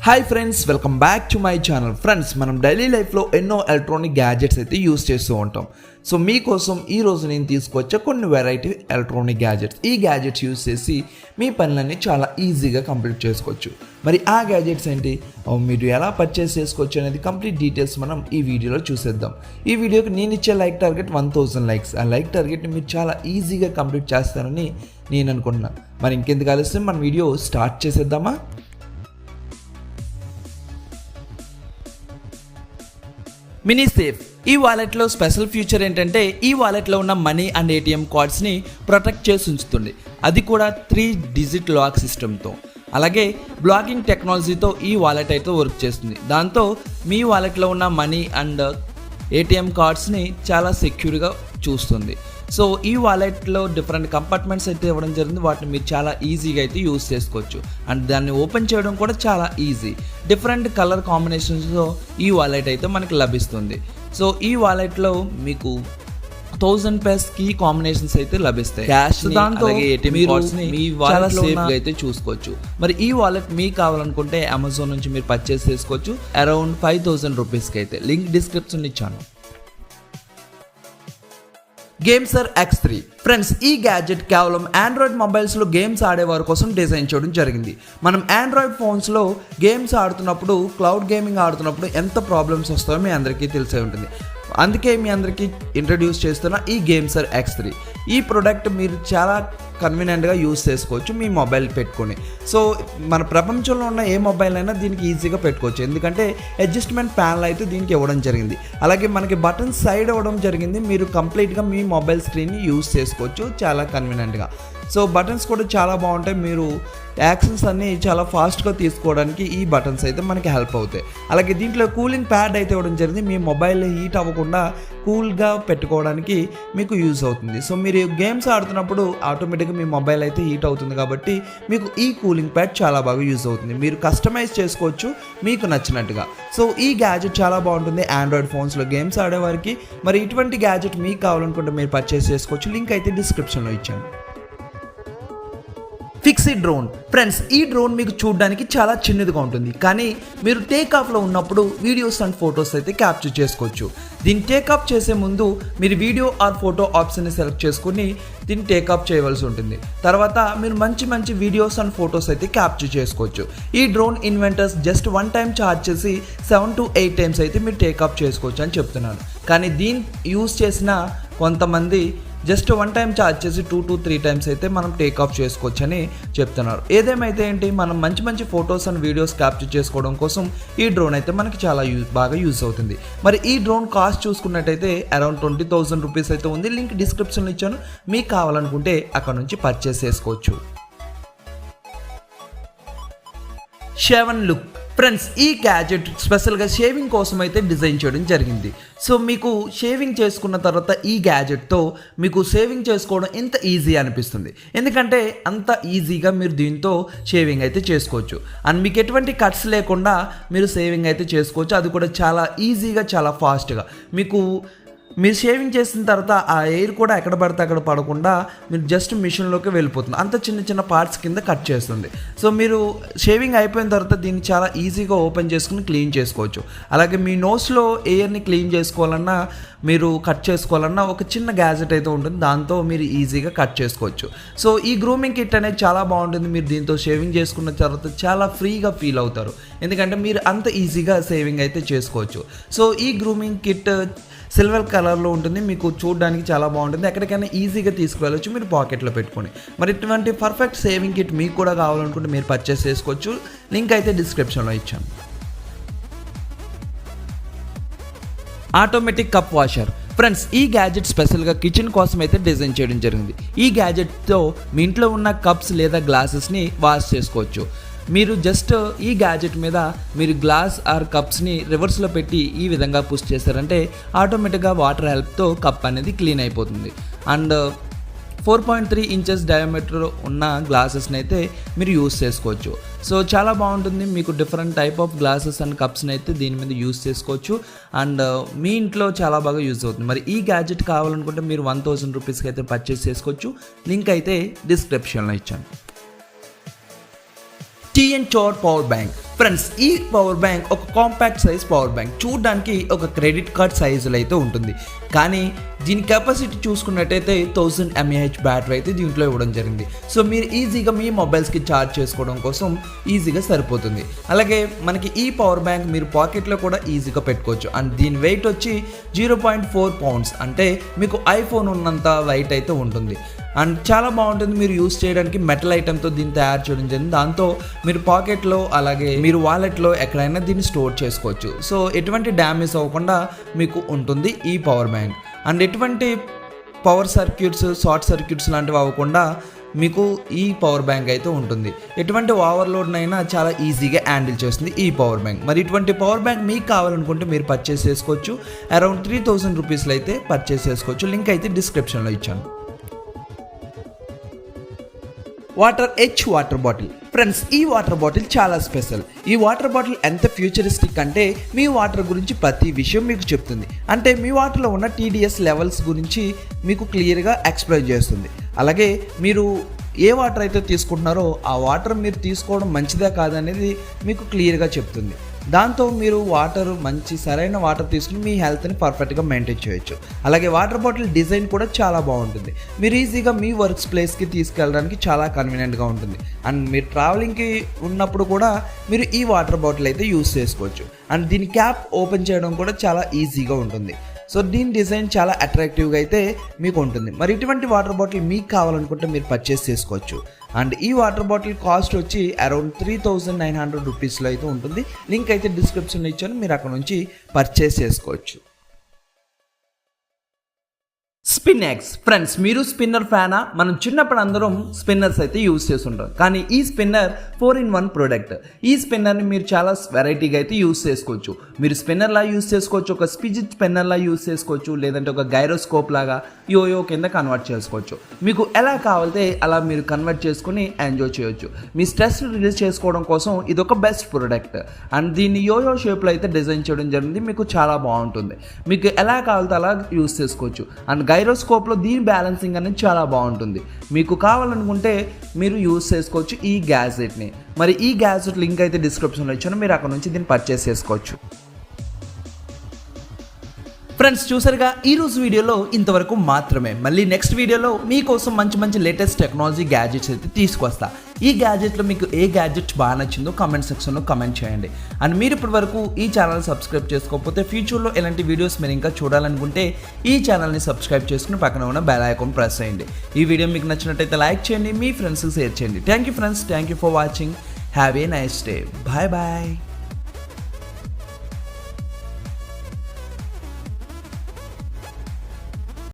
Hi friends, welcome back to my channel. Friends, మనం daily లైఫ్లో ఎన్నో ఎలక్ట్రానిక్ గ్యాజెట్స్ అయితే యూస్ చేస్తూ ఉంటాం. సో మీకోసం ఈరోజు నేను తీసుకొచ్చే కొన్ని వెరైటీ ఎలక్ట్రానిక్ గ్యాజెట్స్. ఈ గ్యాజెట్స్ యూస్ చేసి మీ పనులన్నీ చాలా ఈజీగా కంప్లీట్ చేసుకోవచ్చు. మరి ఆ గ్యాజెట్స్ ఏంటి, మీరు ఎలా పర్చేస్ చేసుకోవచ్చు అనేది కంప్లీట్ డీటెయిల్స్ మనం ఈ వీడియోలో చూసేద్దాం. ఈ వీడియోకి నేను ఇచ్చే లైక్ టార్గెట్ 1000 లైక్స్. ఆ లైక్ టార్గెట్ని మీరు చాలా ఈజీగా కంప్లీట్ చేస్తారని నేను అనుకుంటున్నాను. మరి ఇంకెందుకు ఆలస్యం, మన వీడియో స్టార్ట్ చేసేద్దామా? Mini safe. ఈ వాలెట్లో స్పెషల్ ఫీచర్ ఏంటంటే ఈ వాలెట్లో ఉన్న మనీ అండ్ ఏటీఎం కార్డ్స్ని ప్రొటెక్ట్ చేసి ఉంచుతుంది, అది కూడా 3 డిజిట్ లాక్ సిస్టమ్తో. అలాగే బ్లాకింగ్ టెక్నాలజీతో ఈ వాలెట్ అయితే వర్క్ చేస్తుంది. దాంతో మీ వాలెట్లో ఉన్న మనీ అండ్ ఏటీఎం కార్డ్స్ని చాలా సెక్యూర్గా చూస్తుంది. సో ఈ వాలెట్లో డిఫరెంట్ కంపార్ట్మెంట్స్ అయితే ఇవ్వడం జరిగింది. వాటిని మీరు చాలా ఈజీగా అయితే యూస్ చేసుకోవచ్చు. అండ్ దాన్ని ఓపెన్ చేయడం కూడా చాలా ఈజీ. డిఫరెంట్ కలర్ కాంబినేషన్స్తో ఈ వాలెట్ అయితే మనకి లభిస్తుంది. సో ఈ వాలెట్లో మీకు 1000 ప్లస్ కీ కాంబినేషన్స్ అయితే లభిస్తాయి. క్యాష్ దాంతో మీ చాలా సేఫ్గా అయితే చూసుకోవచ్చు. మరి ఈ వాలెట్ మీకు కావాలనుకుంటే అమెజాన్ నుంచి మీరు పర్చేస్ చేసుకోవచ్చు. అరౌండ్ 5000 రూపీస్కి అయితే. లింక్ డిస్క్రిప్షన్ ఇచ్చాను. Gamesir X3. ఫ్రెండ్స్, ఈ గ్యాజెట్ కేవలం ఆండ్రాయిడ్ మొబైల్స్లో గేమ్స్ ఆడేవారి కోసం డిజైన్ చేయడం జరిగింది. మనం ఆండ్రాయిడ్ ఫోన్స్లో గేమ్స్ ఆడుతున్నప్పుడు, క్లౌడ్ గేమింగ్ ఆడుతున్నప్పుడు ఎంత ప్రాబ్లమ్స్ వస్తాయో మీ అందరికీ తెలిసే ఉంటుంది. అందుకే మీ అందరికీ ఇంట్రడ్యూస్ చేస్తున్న ఈ Gamesir X3. ఈ ప్రోడక్ట్ మీరు చాలా కన్వీనియంట్గా యూస్ చేసుకోవచ్చు మీ మొబైల్ పెట్టుకొని. సో మన ప్రపంచంలో ఉన్న ఏ మొబైల్ అయినా దీనికి ఈజీగా పెట్టుకోవచ్చు, ఎందుకంటే అడ్జస్ట్మెంట్ ప్యానల్ అయితే దీనికి ఇవ్వడం జరిగింది. అలాగే మనకి బటన్ సైడ్ ఇవ్వడం జరిగింది. మీరు కంప్లీట్గా మీ మొబైల్ స్క్రీన్ని యూస్ చేసుకోవచ్చు చాలా కన్వీనియంట్గా. సో బటన్స్ కూడా చాలా బాగుంటాయి. మీరు యాక్షన్స్ అన్నీ చాలా ఫాస్ట్గా తీసుకోవడానికి ఈ బటన్స్ అయితే మనకి హెల్ప్ అవుతాయి. అలాగే దీంట్లో కూలింగ్ ప్యాడ్ అయితే ఇవ్వడం జరిగింది. మీ మొబైల్ హీట్ అవ్వకుండా కూల్గా పెట్టుకోవడానికి మీకు యూజ్ అవుతుంది. సో మీరు గేమ్స్ ఆడుతున్నప్పుడు ఆటోమేటిక్గా మీ మొబైల్ అయితే హీట్ అవుతుంది కాబట్టి మీకు ఈ కూలింగ్ ప్యాడ్ చాలా బాగా యూజ్ అవుతుంది. మీరు కస్టమైజ్ చేసుకోవచ్చు మీకు నచ్చినట్టుగా. సో ఈ గ్యాజెట్ చాలా బాగుంటుంది ఆండ్రాయిడ్ ఫోన్స్లో గేమ్స్ ఆడేవారికి. మరి ఇటువంటి గ్యాజెట్ మీకు కావాలనుకుంటే మీరు పర్చేస్ చేసుకోవచ్చు. లింక్ అయితే డిస్క్రిప్షన్లో ఇచ్చాను. Pixy drone. ఫ్రెండ్స్, ఈ డ్రోన్ మీకు చూడడానికి చాలా చిన్నదిగా ఉంటుంది, కానీ మీరు టేకాఫ్లో ఉన్నప్పుడు వీడియోస్ అండ్ ఫొటోస్ అయితే క్యాప్చర్ చేసుకోవచ్చు. దీన్ని టేకాఫ్ చేసే ముందు మీరు వీడియో ఆర్ ఫోటో ఆప్షన్ని సెలెక్ట్ చేసుకుని దీన్ని టేకాఫ్ చేయవలసి ఉంటుంది. తర్వాత మీరు మంచి వీడియోస్ అండ్ ఫొటోస్ అయితే క్యాప్చర్ చేసుకోవచ్చు. ఈ drone inventors just 1 time charge చేసి 7 to 8 టైమ్స్ అయితే మీరు టేకాఫ్ చేసుకోవచ్చు అని చెప్తున్నాను. కానీ దీన్ని యూస్ చేసిన కొంతమంది జస్ట్ 1 టైం ఛార్జ్ చేసి 2 to 3 టైమ్స్ అయితే మనం టేక్ ఆఫ్ చేసుకోవచ్చు అని చెప్తున్నారు. ఏదేమైతే ఏంటి, మనం మంచి ఫొటోస్ అండ్ వీడియోస్ క్యాప్చర్ చేసుకోవడం కోసం ఈ డ్రోన్ అయితే మనకి చాలా బాగా యూజ్ అవుతుంది. మరి ఈ డ్రోన్ కాస్ట్ చూసుకున్నట్టయితే అరౌండ్ 20,000 రూపీస్ అయితే ఉంది. లింక్ డిస్క్రిప్షన్లో ఇచ్చాను, మీకు కావాలనుకుంటే అక్కడ నుంచి పర్చేస్ చేసుకోవచ్చు. షేవన్ లుక్. ఫ్రెండ్స్, ఈ గ్యాజెట్ స్పెషల్గా షేవింగ్ కోసం అయితే డిజైన్ చేయడం జరిగింది. సో మీకు షేవింగ్ చేసుకున్న తర్వాత ఈ గ్యాజెట్తో మీకు షేవింగ్ చేసుకోవడం ఎంత ఈజీ అనిపిస్తుంది, ఎందుకంటే అంత ఈజీగా మీరు దీంతో షేవింగ్ అయితే చేసుకోవచ్చు. అండ్ మీకు ఎటువంటి కట్స్ లేకుండా మీరు షేవింగ్ అయితే చేసుకోవచ్చు, అది కూడా చాలా ఈజీగా చాలా ఫాస్ట్గా. మీరు షేవింగ్ చేసిన తర్వాత ఆ ఎయిర్ కూడా ఎక్కడ పడితే అక్కడ పడకుండా మీరు జస్ట్ మిషన్లోకి వెళ్ళిపోతుంది. అంత చిన్న పార్ట్స్ కింద కట్ చేస్తుంది. సో మీరు షేవింగ్ అయిపోయిన తర్వాత దీన్ని చాలా ఈజీగా ఓపెన్ చేసుకుని క్లీన్ చేసుకోవచ్చు. అలాగే మీ నోస్లో ఎయిర్ని క్లీన్ చేసుకోవాలన్నా, మీరు కట్ చేసుకోవాలన్నా ఒక చిన్న గ్యాజెట్ అయితే ఉంటుంది, దాంతో మీరు ఈజీగా కట్ చేసుకోవచ్చు. సో ఈ గ్రూమింగ్ కిట్ అనేది చాలా బాగుంటుంది. మీరు దీంతో షేవింగ్ చేసుకున్న తర్వాత చాలా ఫ్రీగా ఫీల్ అవుతారు, ఎందుకంటే మీరు అంత ఈజీగా షేవింగ్ అయితే చేసుకోవచ్చు. సో ఈ గ్రూమింగ్ కిట్ సిల్వర్ కలర్లో ఉంటుంది, మీకు చూడడానికి చాలా బాగుంటుంది. ఎక్కడికైనా ఈజీగా తీసుకువెళ్ళచ్చు మీరు పాకెట్లో పెట్టుకొని. మరి ఇటువంటి పర్ఫెక్ట్ షేవింగ్ కిట్ మీకు కూడా కావాలనుకుంటే మీరు పర్చేస్ చేసుకోవచ్చు. లింక్ అయితే డిస్క్రిప్షన్లో ఇచ్చాను. Automatic cup washer. ఫ్రెండ్స్, ఈ గ్యాజెట్ స్పెషల్గా కిచెన్ కోసం అయితే డిజైన్ చేయడం జరిగింది. ఈ గ్యాజెట్తో మీ ఇంట్లో ఉన్న కప్స్ లేదా గ్లాసెస్ని వాష్ చేసుకోవచ్చు. మీరు జస్ట్ ఈ గ్యాజెట్ మీద మీరు గ్లాస్ ఆర్ కప్స్ని రివర్స్లో పెట్టి ఈ విధంగా పుష్ చేశారంటే ఆటోమేటిక్గా వాటర్ హెల్ప్తో కప్ అనేది క్లీన్ అయిపోతుంది. అండ్ 4.3 ఇంచెస్ డయామీటర్ ఉన్న గ్లాసెస్ని అయితే మీరు యూస్ చేసుకోవచ్చు. సో చాలా బాగుంటుంది. మీకు different type of glasses and కప్స్ని అయితే దీని మీద యూస్ చేసుకోవచ్చు. అండ్ మీ ఇంట్లో చాలా బాగా యూజ్ అవుతుంది. మరి ఈ గ్యాజెట్ కావాలనుకుంటే మీరు 1000 రూపీస్కి అయితే పర్చేస్ చేసుకోవచ్చు. లింక్ అయితే డిస్క్రిప్షన్లో ఇచ్చాను. TNTOOR power bank. ఫ్రెండ్స్, ఈ పవర్ బ్యాంక్ ఒక కాంపాక్ట్ సైజ్ పవర్ బ్యాంక్, చూడడానికి ఒక క్రెడిట్ కార్డ్ సైజులో అయితే ఉంటుంది. కానీ దీని కెపాసిటీ చూసుకున్నట్టయితే 1000 mAh బ్యాటరీ అయితే దీంట్లో ఇవ్వడం జరిగింది. సో మీరు ఈజీగా మీ మొబైల్స్కి ఛార్జ్ చేసుకోవడం కోసం ఈజీగా సరిపోతుంది. అలాగే మనకి ఈ పవర్ బ్యాంక్ మీరు పాకెట్లో కూడా ఈజీగా పెట్టుకోవచ్చు. అండ్ దీని వెయిట్ వచ్చి 0.4 pounds, అంటే మీకు ఐఫోన్ ఉన్నంత వెయిట్ అయితే ఉంటుంది. అండ్ చాలా బాగుంటుంది. మీరు యూస్ చేయడానికి మెటల్ ఐటెంతో దీన్ని తయారు చేయడం జరిగింది. దాంతో మీరు పాకెట్లో అలాగే మీరు వాలెట్లో ఎక్కడైనా దీన్ని స్టోర్ చేసుకోవచ్చు. సో ఎటువంటి డ్యామేజ్ అవ్వకుండా మీకు ఉంటుంది ఈ పవర్ బ్యాంక్. అండ్ ఎటువంటి పవర్ సర్క్యూట్స్, షార్ట్ సర్క్యూట్స్ లాంటివి అవ్వకుండా మీకు ఈ పవర్ బ్యాంక్ అయితే ఉంటుంది. ఎటువంటి ఓవర్లోడ్నైనా చాలా ఈజీగా హ్యాండిల్ చేస్తుంది ఈ పవర్ బ్యాంక్. మరి ఇటువంటి పవర్ బ్యాంక్ మీకు కావాలనుకుంటే మీరు పర్చేస్ చేసుకోవచ్చు. అరౌండ్ 3000 రూపీస్లో అయితే పర్చేస్ చేసుకోవచ్చు. లింక్ అయితే డిస్క్రిప్షన్లో ఇచ్చాను. Water bottle. ఫ్రెండ్స్, ఈ వాటర్ బాటిల్ చాలా స్పెషల్. ఈ వాటర్ బాటిల్ ఎంత ఫ్యూచరిస్టిక్ అంటే మీ వాటర్ గురించి ప్రతి విషయం మీకు చెప్తుంది. అంటే మీ వాటర్లో ఉన్న TDS లెవెల్స్ గురించి మీకు క్లియర్గా ఎక్స్ప్లెయిన్ చేస్తుంది. అలాగే మీరు ఏ వాటర్ అయితే తీసుకుంటున్నారో ఆ వాటర్ మీరు తీసుకోవడం మంచిదా కాదనేది మీకు క్లియర్గా చెప్తుంది. దాంతో మీరు సరైన వాటర్ తీసుకుని మీ హెల్త్ని పర్ఫెక్ట్గా మెయింటైన్ చేయొచ్చు. అలాగే వాటర్ బాటిల్ డిజైన్ కూడా చాలా బాగుంటుంది. మీరు ఈజీగా మీ వర్క్స్ ప్లేస్కి తీసుకెళ్ళడానికి చాలా కన్వీనియంట్గా ఉంటుంది. అండ్ మీరు ట్రావెలింగ్కి ఉన్నప్పుడు కూడా మీరు ఈ వాటర్ బాటిల్ అయితే యూస్ చేసుకోవచ్చు. అండ్ దీని క్యాప్ ఓపెన్ చేయడం కూడా చాలా ఈజీగా ఉంటుంది. సో దీని డిజైన్ చాలా అట్రాక్టివ్గా అయితే మీకు ఉంటుంది. మరి ఇటువంటి వాటర్ బాటిల్ మీకు కావాలనుకుంటే మీరు పర్చేస్ చేసుకోవచ్చు. అండ్ ఈ వాటర్ బాటిల్ కాస్ట్ వచ్చి అరౌండ్ 3900 రూపీస్లో అయితే ఉంటుంది. లింక్ అయితే డిస్క్రిప్షన్లో ఇచ్చాను, మీరు అక్కడ నుంచి పర్చేస్ చేసుకోవచ్చు. స్పిన్ఎక్స్. ఫ్రెండ్స్, మీరు స్పిన్నర్ ఫ్యానా? మనం చిన్నప్పుడు అందరం స్పిన్నర్స్ అయితే యూజ్ చేస్తుంటాం. కానీ ఈ స్పిన్నర్ 4-in-1 ప్రోడక్ట్. ఈ స్పిన్నర్ని మీరు చాలా వెరైటీగా అయితే యూజ్ చేసుకోవచ్చు. మీరు స్పిన్నర్లా యూజ్ చేసుకోవచ్చు, ఒక స్పిజిట్ స్పిన్నర్లా యూజ్ చేసుకోవచ్చు, లేదంటే ఒక గైరోస్కోప్ లాగా యోయో కింద కన్వర్ట్ చేసుకోవచ్చు. మీకు ఎలా కావాలితే అలా మీరు కన్వర్ట్ చేసుకుని ఎంజాయ్ చేయొచ్చు. మీ స్ట్రెస్ రిలీజ్ చేసుకోవడం కోసం ఇది ఒక బెస్ట్ ప్రోడక్ట్. అండ్ దీన్ని యోయో షేప్లో అయితే డిజైన్ చేయడం జరిగింది. మీకు చాలా బాగుంటుంది. మీకు ఎలా కావాలితే అలా యూజ్ చేసుకోవచ్చు. అండ్ గైరోస్కోప్లో దీని బ్యాలెన్సింగ్ అనేది చాలా బాగుంటుంది. మీకు కావాలనుకుంటే మీరు యూజ్ చేసుకోవచ్చు ఈ గ్యాజెట్ని. మరి ఈ గ్యాజెట్ లింక్ అయితే డిస్క్రిప్షన్లో ఇచ్చాను, మీరు అక్కడ నుంచి దీన్ని పర్చేస్ చేసుకోవచ్చు. ఫ్రెండ్స్, చూసారుగా ఈరోజు వీడియోలో ఇంతవరకు మాత్రమే. మళ్ళీ నెక్స్ట్ వీడియోలో మీకోసం మంచి లేటెస్ట్ టెక్నాలజీ గ్యాజెట్స్ అయితే తీసుకొస్తా. ఈ గ్యాజెట్లో మీకు ఏ గ్యాజెట్ బాగా నచ్చిందో కామెంట్ సెక్షన్లో కామెంట్ చేయండి. అండ్ మీరు ఇప్పటి వరకు ఈ ఛానల్ సబ్స్క్రైబ్ చేసుకోకపోతే ఫ్యూచర్లో ఎలాంటి వీడియోస్ మీరు ఇంకా చూడాలనుకుంటే ఈ ఛానల్ని సబ్స్క్రైబ్ చేసుకుని పక్కన ఉన్న బెల్ ఐకాన్ ప్రెస్ చేయండి. ఈ వీడియో మీకు నచ్చినట్టయితే లైక్ చేయండి, మీ ఫ్రెండ్స్కి షేర్ చేయండి. Thank you friends, thank you for watching. Have a nice day. Bye bye.